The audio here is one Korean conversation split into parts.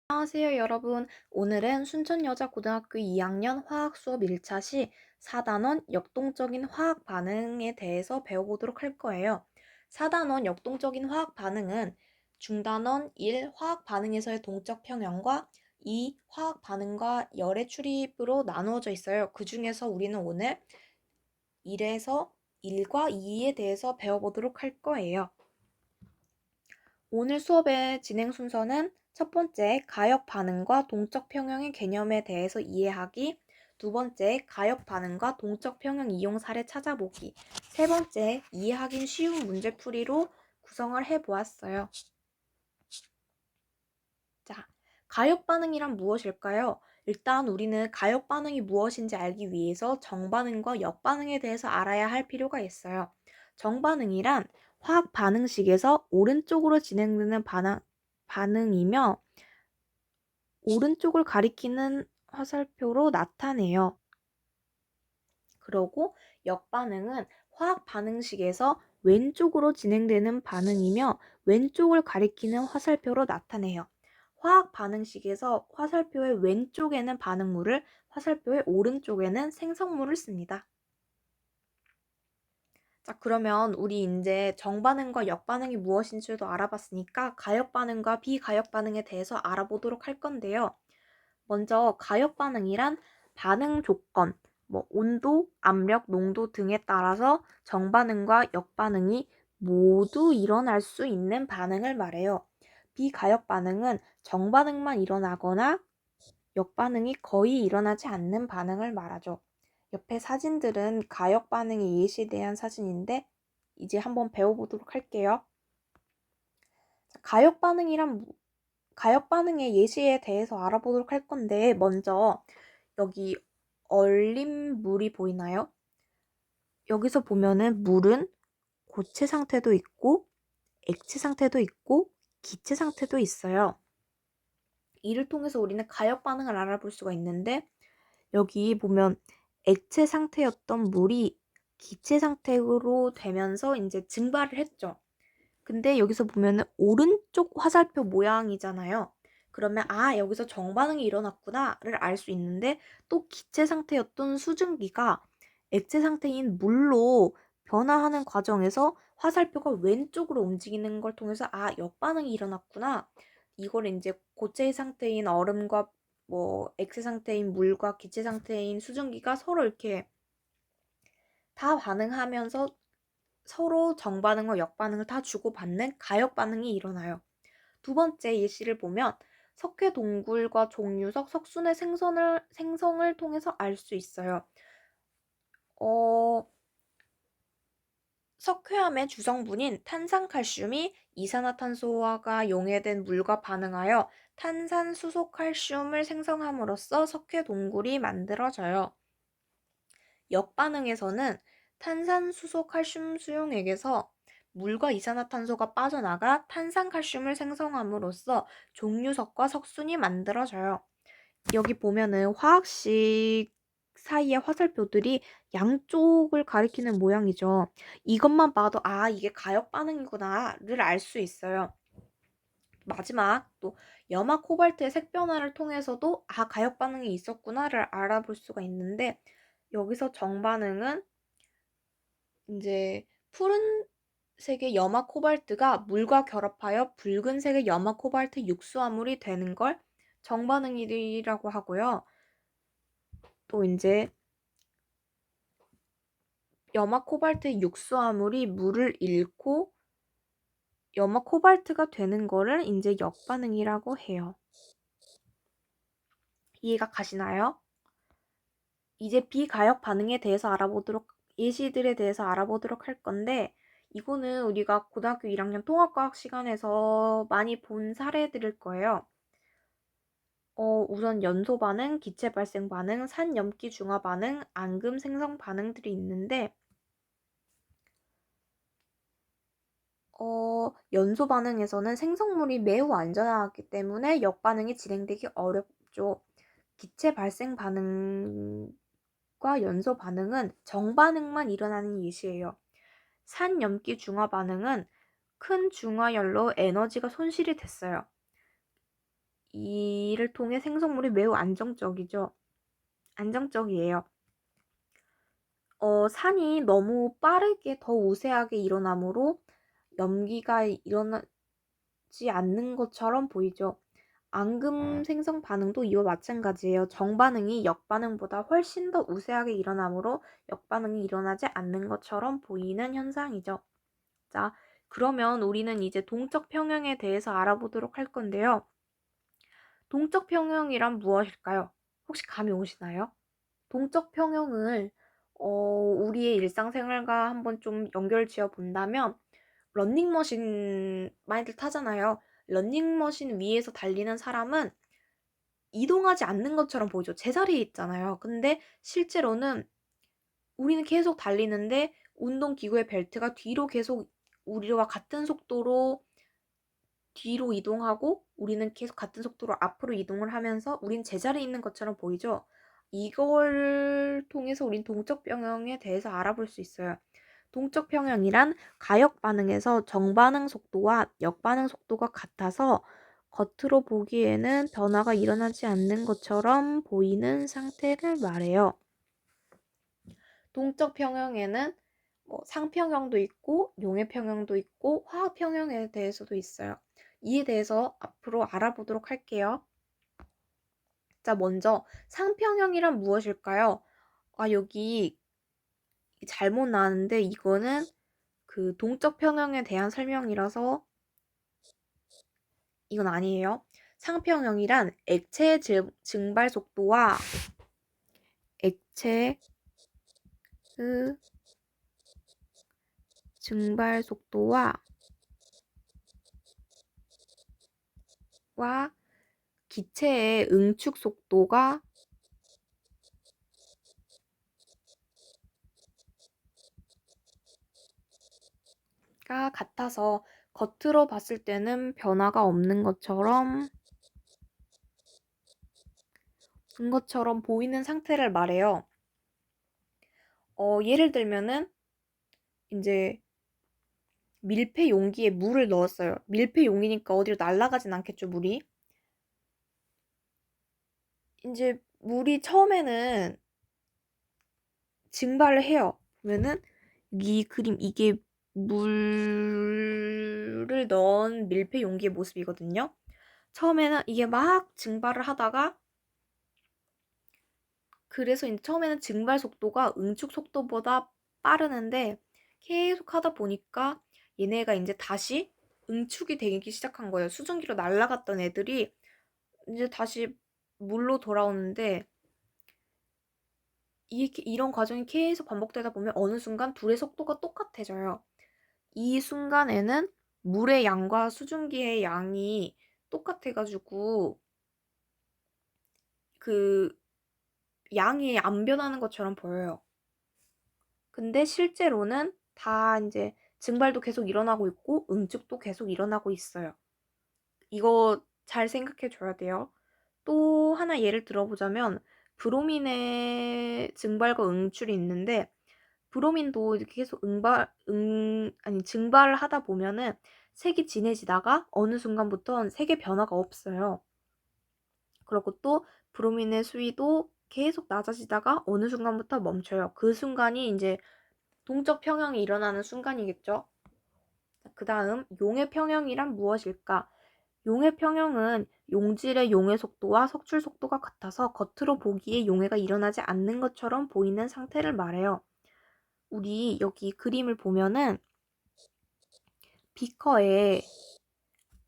안녕하세요, 여러분. 오늘은 순천여자고등학교 2학년 화학 수업 1차 시 4단원 역동적인 화학 반응에 대해서 배워보도록 할 거예요. 4단원 역동적인 화학 반응은 중단원 1 화학 반응에서의 동적 평형과 2 화학 반응과 열의 출입으로 나누어져 있어요. 그 중에서 우리는 오늘 1에서 1과 2에 대해서 배워보도록 할 거예요. 오늘 수업의 진행 순서는 첫 번째, 가역 반응과 동적 평형의 개념에 대해서 이해하기. 두 번째, 가역 반응과 동적 평형 이용 사례 찾아보기. 세 번째, 이해하기 쉬운 문제풀이로 구성을 해보았어요. 자, 가역 반응이란 무엇일까요? 일단 우리는 가역 반응이 무엇인지 알기 위해서 정반응과 역반응에 대해서 알아야 할 필요가 있어요. 정반응이란 화학 반응식에서 오른쪽으로 진행되는 반응이며 오른쪽을 가리키는 화살표로 나타내요. 그리고 역반응은 화학 반응식에서 왼쪽으로 진행되는 반응이며 왼쪽을 가리키는 화살표로 나타내요. 화학 반응식에서 화살표의 왼쪽에는 반응물을, 화살표의 오른쪽에는 생성물을 씁니다. 자, 그러면 우리 이제 정반응과 역반응이 무엇인지도 알아봤으니까 가역 반응과 비가역 반응에 대해서 알아보도록 할 건데요. 먼저 가역 반응이란 반응 조건, 온도, 압력, 농도 등에 따라서 정반응과 역반응이 모두 일어날 수 있는 반응을 말해요. 비가역 반응은 정반응만 일어나거나 역반응이 거의 일어나지 않는 반응을 말하죠. 옆에 사진들은 가역 반응의 예시에 대한 사진인데 이제 한번 배워보도록 할게요. 가역 반응이란 가역 반응의 예시에 대해서 알아보도록 할 건데 먼저 여기 얼린 물이 보이나요? 여기서 보면은 물은 고체 상태도 있고 액체 상태도 있고 기체 상태도 있어요. 이를 통해서 우리는 가역 반응을 알아볼 수가 있는데 여기 보면 액체 상태였던 물이 기체 상태로 되면서 이제 증발을 했죠. 근데 여기서 보면은 오른쪽 화살표 모양이잖아요. 그러면 여기서 정반응이 일어났구나를 알 수 있는데 또 기체 상태였던 수증기가 액체 상태인 물로 변화하는 과정에서 화살표가 왼쪽으로 움직이는 걸 통해서 역반응이 일어났구나. 이걸 이제 고체 상태인 얼음과 액체 상태인 물과 기체 상태인 수증기가 서로 이렇게 다 반응하면서 서로 정반응과 역반응을 다 주고받는 가역 반응이 일어나요. 두 번째 예시를 보면 석회 동굴과 종유석, 석순의 생성을 통해서 알 수 있어요. 석회암의 주성분인 탄산칼슘이 이산화탄소가 용해된 물과 반응하여 탄산수소칼슘을 생성함으로써 석회 동굴이 만들어져요. 역반응에서는 탄산수소칼슘 수용액에서 물과 이산화탄소가 빠져나가 탄산칼슘을 생성함으로써 종유석과 석순이 만들어져요. 여기 보면은 화학식 사이의 화살표들이 양쪽을 가리키는 모양이죠. 이것만 봐도 이게 가역 반응이구나를 알 수 있어요. 마지막 또 염화 코발트의 색 변화를 통해서도 가역 반응이 있었구나를 알아볼 수가 있는데 여기서 정반응은 이제 푸른색의 염화 코발트가 물과 결합하여 붉은색의 염화 코발트 육수화물이 되는 걸 정반응이라고 하고요. 또 이제 염화 코발트 육수화물이 물을 잃고 염화 코발트가 되는 거를 이제 역반응이라고 해요. 이해가 가시나요? 이제 비가역 반응에 대해서 예시들에 대해서 알아보도록 할 건데 이거는 우리가 고등학교 1학년 통합과학 시간에서 많이 본 사례들일 거예요. 우선 연소 반응, 기체 발생 반응, 산염기 중화 반응, 앙금 생성 반응들이 있는데 연소 반응에서는 생성물이 매우 안전하기 때문에 역반응이 진행되기 어렵죠. 기체 발생 반응과 연소 반응은 정반응만 일어나는 예시예요. 산염기 중화 반응은 큰 중화열로 에너지가 손실이 됐어요. 이를 통해 생성물이 매우 안정적이에요. 산이 너무 빠르게 더 우세하게 일어나므로 염기가 일어나지 않는 것처럼 보이죠. 앙금 생성 반응도 이와 마찬가지예요. 정반응이 역반응보다 훨씬 더 우세하게 일어나므로 역반응이 일어나지 않는 것처럼 보이는 현상이죠. 자, 그러면 우리는 이제 동적 평형에 대해서 알아보도록 할 건데요. 동적 평형이란 무엇일까요? 혹시 감이 오시나요? 동적 평형을 우리의 일상생활과 한번 좀 연결 지어 본다면 러닝머신 많이들 타잖아요. 러닝머신 위에서 달리는 사람은 이동하지 않는 것처럼 보이죠. 제자리에 있잖아요. 근데 실제로는 우리는 계속 달리는데 운동기구의 벨트가 뒤로 계속 우리와 같은 속도로 뒤로 이동하고 우리는 계속 같은 속도로 앞으로 이동을 하면서 우린 제자리에 있는 것처럼 보이죠. 이걸 통해서 우린 동적 평형에 대해서 알아볼 수 있어요. 동적 평형이란 가역 반응에서 정반응 속도와 역반응 속도가 같아서 겉으로 보기에는 변화가 일어나지 않는 것처럼 보이는 상태를 말해요. 동적 평형에는 상평형도 있고 용해평형도 있고 화학평형에 대해서도 있어요. 이에 대해서 앞으로 알아보도록 할게요. 자, 먼저 상평형이란 무엇일까요? 여기 잘못 나왔는데 이거는 그 동적 평형에 대한 설명이라서 이건 아니에요. 상평형이란 액체의 증발 속도와 액체의 증발 속도와 기체의 응축 속도가 같아서 겉으로 봤을 때는 변화가 없는 것처럼 보이는 상태를 말해요. 예를 들면은 이제 밀폐 용기에 물을 넣었어요. 밀폐 용이니까 어디로 날아가진 않겠죠, 물이. 이제 물이 처음에는 증발을 해요. 보면은 이 그림 이게 물을 넣은 밀폐 용기의 모습이거든요. 처음에는 이게 막 증발을 하다가 그래서 이제 처음에는 증발 속도가 응축 속도보다 빠르는데 계속 하다 보니까 얘네가 이제 다시 응축이 되기 시작한 거예요. 수증기로 날아갔던 애들이 이제 다시 물로 돌아오는데 이런 과정이 계속 반복되다 보면 어느 순간 둘의 속도가 똑같아져요. 이 순간에는 물의 양과 수증기의 양이 똑같아가지고 그 양이 안 변하는 것처럼 보여요. 근데 실제로는 다 이제 증발도 계속 일어나고 있고 응축도 계속 일어나고 있어요. 이거 잘 생각해 줘야 돼요. 또 하나 예를 들어보자면 브로민의 증발과 응출이 있는데 브로민도 이렇게 계속 증발을 하다 보면은 색이 진해지다가 어느 순간부터는 색의 변화가 없어요. 그리고 또 브로민의 수위도 계속 낮아지다가 어느 순간부터 멈춰요. 그 순간이 이제 동적 평형이 일어나는 순간이겠죠. 그 다음 용해 평형이란 무엇일까? 용해 평형은 용질의 용해 속도와 석출 속도가 같아서 겉으로 보기에 용해가 일어나지 않는 것처럼 보이는 상태를 말해요. 우리 여기 그림을 보면은 비커에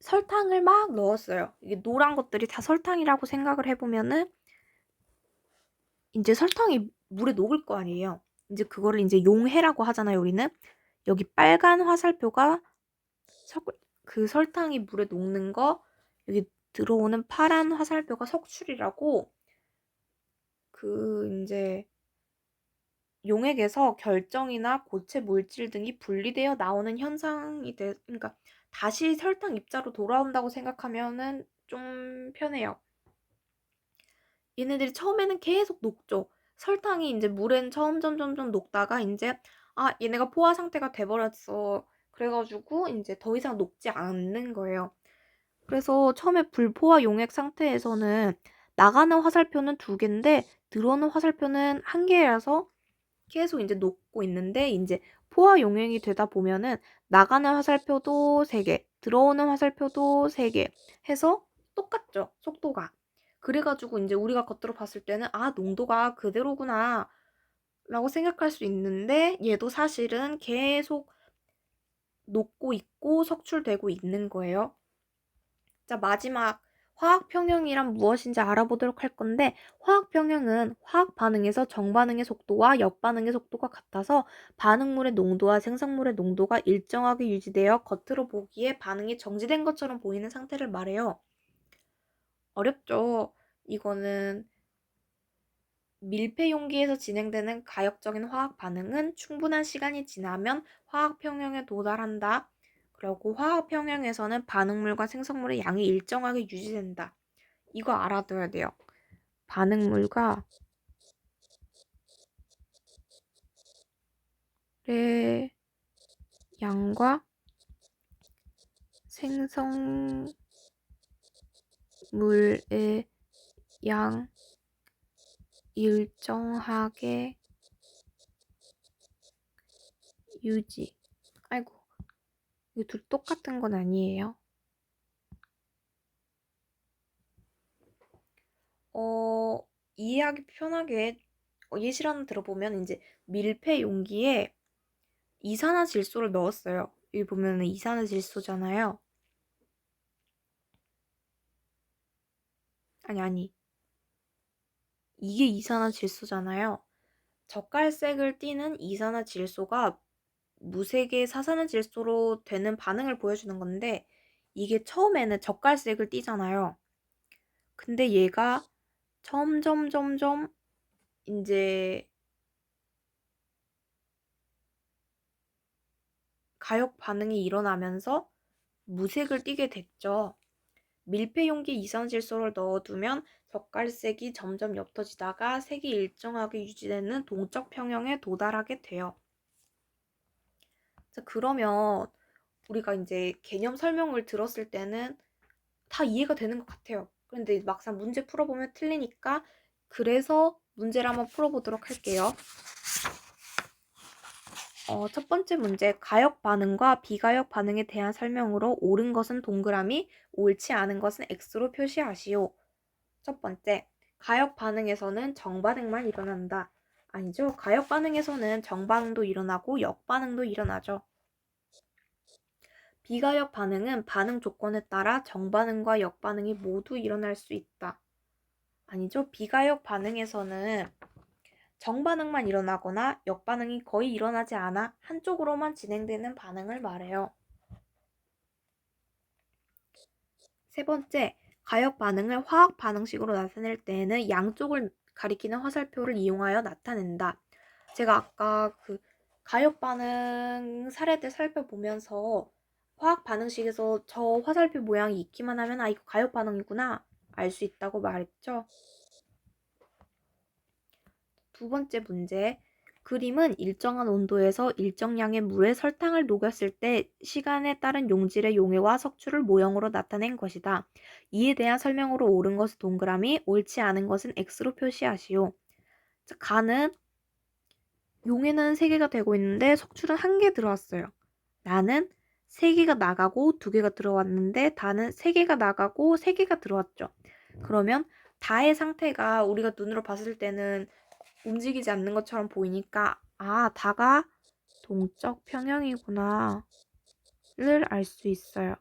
설탕을 막 넣었어요. 이게 노란 것들이 다 설탕이라고 생각을 해보면은 이제 설탕이 물에 녹을 거 아니에요. 이제 그거를 이제 용해라고 하잖아요, 우리는. 여기 빨간 화살표가 그 설탕이 물에 녹는 거, 여기 들어오는 파란 화살표가 석출이라고 이제 용액에서 결정이나 고체 물질 등이 분리되어 나오는 현상이 그러니까 다시 설탕 입자로 돌아온다고 생각하면은 좀 편해요. 얘네들이 처음에는 계속 녹죠. 설탕이 이제 물엔 점점 녹다가 이제 얘네가 포화 상태가 돼버렸어. 그래가지고 이제 더 이상 녹지 않는 거예요. 그래서 처음에 불포화 용액 상태에서는 나가는 화살표는 2개인데 들어오는 화살표는 1개라서 계속 이제 녹고 있는데 이제 포화 용액이 되다 보면은 나가는 화살표도 3개, 들어오는 화살표도 3개 해서 똑같죠, 속도가. 그래가지고 이제 우리가 겉으로 봤을 때는 아, 농도가 그대로구나 라고 생각할 수 있는데 얘도 사실은 계속 녹고 있고 석출되고 있는 거예요. 자, 마지막 화학 평형이란 무엇인지 알아보도록 할 건데 화학 평형은 화학 반응에서 정반응의 속도와 역반응의 속도가 같아서 반응물의 농도와 생성물의 농도가 일정하게 유지되어 겉으로 보기에 반응이 정지된 것처럼 보이는 상태를 말해요. 어렵죠? 이거는 밀폐 용기에서 진행되는 가역적인 화학 반응은 충분한 시간이 지나면 화학 평형에 도달한다. 그리고 화학 평형에서는 반응물과 생성물의 양이 일정하게 유지된다. 이거 알아둬야 돼요. 반응물과 의 양과 생성물의 양 일정하게 유지. 아이고, 이거 둘 똑같은 건 아니에요. 이해하기 편하게 예시를 하나 들어보면 이제 밀폐 용기에 이산화질소를 넣었어요. 여기 보면은 이산화질소잖아요. 아니. 이게 이산화질소잖아요. 젓갈색을 띠는 이산화질소가 무색의 사산화질소로 되는 반응을 보여주는 건데 이게 처음에는 젓갈색을 띠잖아요. 근데 얘가 점점 이제 가역 반응이 일어나면서 무색을 띠게 됐죠. 밀폐 용기에 이산화질소를 넣어두면 젓갈색이 점점 옅어지다가 색이 일정하게 유지되는 동적 평형에 도달하게 돼요. 자, 그러면 우리가 이제 개념 설명을 들었을 때는 다 이해가 되는 것 같아요. 그런데 막상 문제 풀어보면 틀리니까 그래서 문제를 한번 풀어보도록 할게요. 첫 번째 문제, 가역 반응과 비가역 반응에 대한 설명으로 옳은 것은 동그라미, 옳지 않은 것은 X로 표시하시오. 첫 번째, 가역 반응에서는 정반응만 일어난다. 아니죠. 가역 반응에서는 정반응도 일어나고 역반응도 일어나죠. 비가역 반응은 반응 조건에 따라 정반응과 역반응이 모두 일어날 수 있다. 아니죠. 비가역 반응에서는 정반응만 일어나거나 역반응이 거의 일어나지 않아 한쪽으로만 진행되는 반응을 말해요. 세 번째, 가역 반응을 화학 반응식으로 나타낼 때에는 양쪽을 가리키는 화살표를 이용하여 나타낸다. 제가 아까 그 가역 반응 사례들 살펴보면서 화학 반응식에서 저 화살표 모양이 있기만 하면 아, 이거 가역 반응이구나 알 수 있다고 말했죠. 두 번째 문제, 그림은 일정한 온도에서 일정량의 물에 설탕을 녹였을 때 시간에 따른 용질의 용해와 석출을 모형으로 나타낸 것이다. 이에 대한 설명으로 옳은 것은 동그라미, 옳지 않은 것은 X로 표시하시오. 자, 가는 용해는 3개가 되고 있는데 석출은 1개 들어왔어요. 나는 3개가 나가고 2개가 들어왔는데 다는 3개가 나가고 3개가 들어왔죠. 그러면 다의 상태가 우리가 눈으로 봤을 때는 움직이지 않는 것처럼 보이니까 아, 다가 동적 평형이구나 를 알 수 있어요.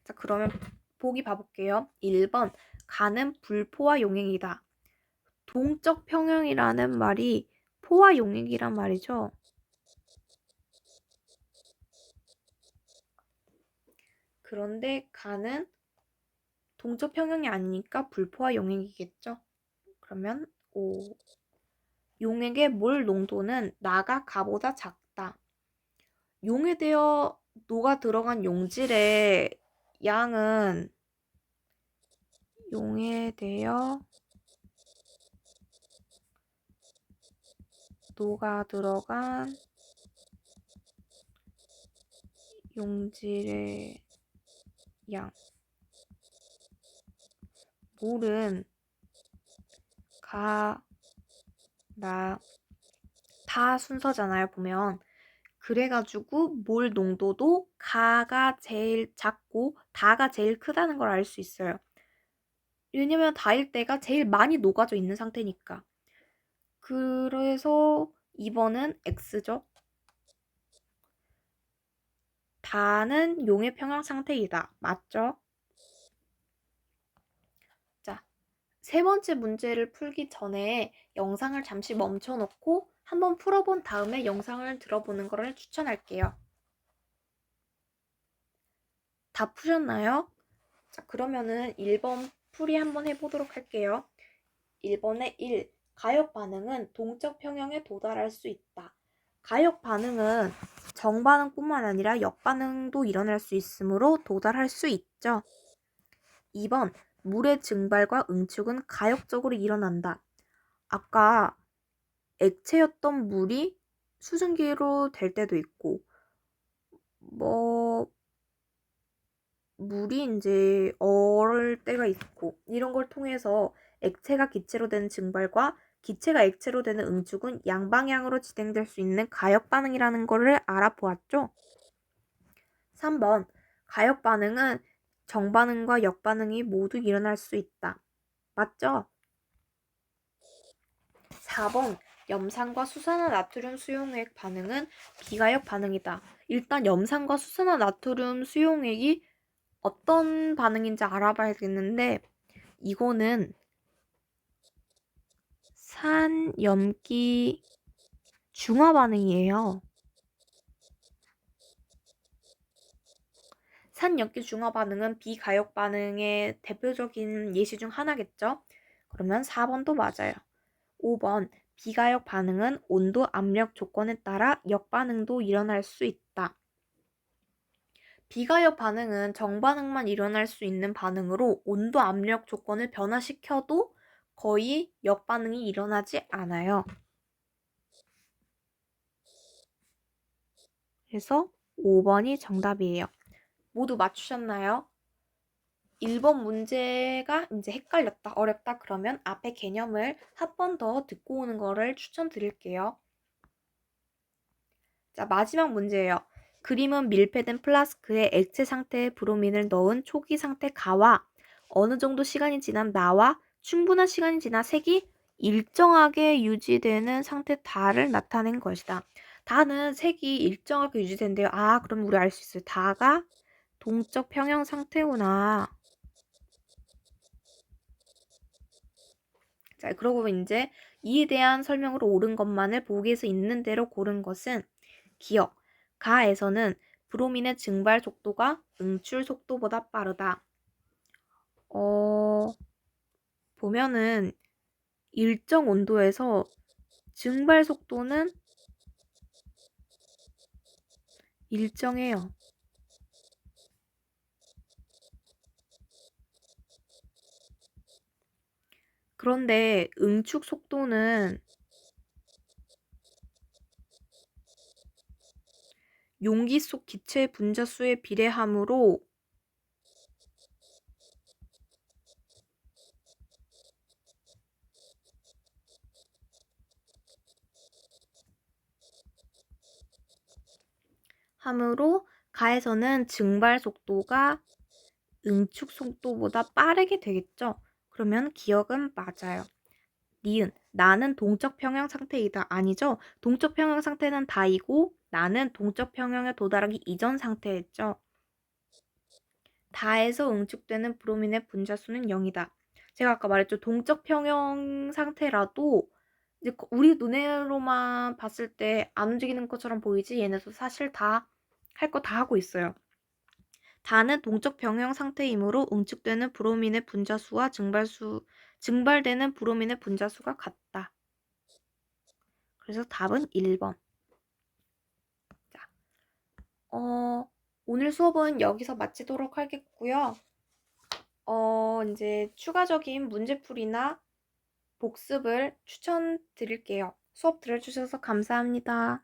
자, 그러면 보기 봐볼게요. 1번, 가는 불포화 용액이다. 동적 평형이라는 말이 포화 용액이란 말이죠. 그런데 가는 동적 평형이 아니니까 불포화 용액이겠죠. 그러면 5. 용액의 몰 농도는 나가 가보다 작다. 용해되어 녹아 들어간 용질의 양은 용해되어 녹아 들어간 용질의 양. 물은 가, 나, 다 순서잖아요, 보면. 그래가지고 몰 농도도 가가 제일 작고 다가 제일 크다는 걸 알 수 있어요. 왜냐면 다일 때가 제일 많이 녹아져 있는 상태니까. 그래서 2번은 X죠. 다는 용의 평형 상태이다. 맞죠? 자, 세 번째 문제를 풀기 전에 영상을 잠시 멈춰놓고 한번 풀어본 다음에 영상을 들어보는 것을 추천할게요. 다 푸셨나요? 자, 그러면은 1번 풀이 한번 해보도록 할게요. 1번에 1. 가역 반응은 동적 평형에 도달할 수 있다. 가역 반응은 정반응뿐만 아니라 역반응도 일어날 수 있으므로 도달할 수 있죠. 2번. 물의 증발과 응축은 가역적으로 일어난다. 아까 액체였던 물이 수증기로 될 때도 있고, 물이 이제 얼을 때가 있고, 이런 걸 통해서 액체가 기체로 되는 증발과 기체가 액체로 되는 응축은 양방향으로 진행될 수 있는 가역 반응이라는 거를 알아보았죠. 3번. 가역 반응은 정반응과 역반응이 모두 일어날 수 있다. 맞죠? 4번. 염산과 수산화나트륨 수용액 반응은 비가역 반응이다. 일단 염산과 수산화나트륨 수용액이 어떤 반응인지 알아봐야겠는데 이거는 산염기 중화 반응이에요. 산염기 중화 반응은 비가역 반응의 대표적인 예시 중 하나겠죠? 그러면 4번도 맞아요. 5번. 비가역 반응은 온도, 압력 조건에 따라 역반응도 일어날 수 있다. 비가역 반응은 정반응만 일어날 수 있는 반응으로 온도, 압력 조건을 변화시켜도 거의 역반응이 일어나지 않아요. 그래서 5번이 정답이에요. 모두 맞추셨나요? 1번 문제가 이제 헷갈렸다, 어렵다 그러면 앞에 개념을 한 번 더 듣고 오는 거를 추천드릴게요. 자, 마지막 문제예요. 그림은 밀폐된 플라스크에 액체 상태의 브로민을 넣은 초기 상태 가와 어느 정도 시간이 지난 나와 충분한 시간이 지나 색이 일정하게 유지되는 상태 다를 나타낸 것이다. 다는 색이 일정하게 유지된대요. 아, 그럼 우리 알 수 있어요. 다가 동적 평형 상태구나. 자, 그러고 이제 이에 대한 설명으로 옳은 것만을 보기에서 있는 대로 고른 것은 기억. 가에서는 브로민의 증발 속도가 응출 속도보다 빠르다. 보면은 일정 온도에서 증발 속도는 일정해요. 그런데 응축 속도는 용기 속 기체의 분자수에 비례하므로 가에서는 증발 속도가 응축 속도보다 빠르게 되겠죠? 그러면 기억은 맞아요. 니은, 나는 동적 평형 상태이다. 아니죠? 동적 평형 상태는 다이고 나는 동적 평형에 도달하기 이전 상태였죠. 다에서 응축되는 브로민의 분자수는 0이다. 제가 아까 말했죠. 동적 평형 상태라도 이제 우리 눈으로만 봤을 때 안 움직이는 것처럼 보이지 얘네도 사실 다 할 거 다 하고 있어요. 다는 동적 평형 상태이므로 응축되는 브로민의 분자수와 증발되는 브로민의 분자수가 같다. 그래서 답은 1번. 자, 오늘 수업은 여기서 마치도록 하겠고요. 이제 추가적인 문제풀이나 복습을 추천드릴게요. 수업 들어주셔서 감사합니다.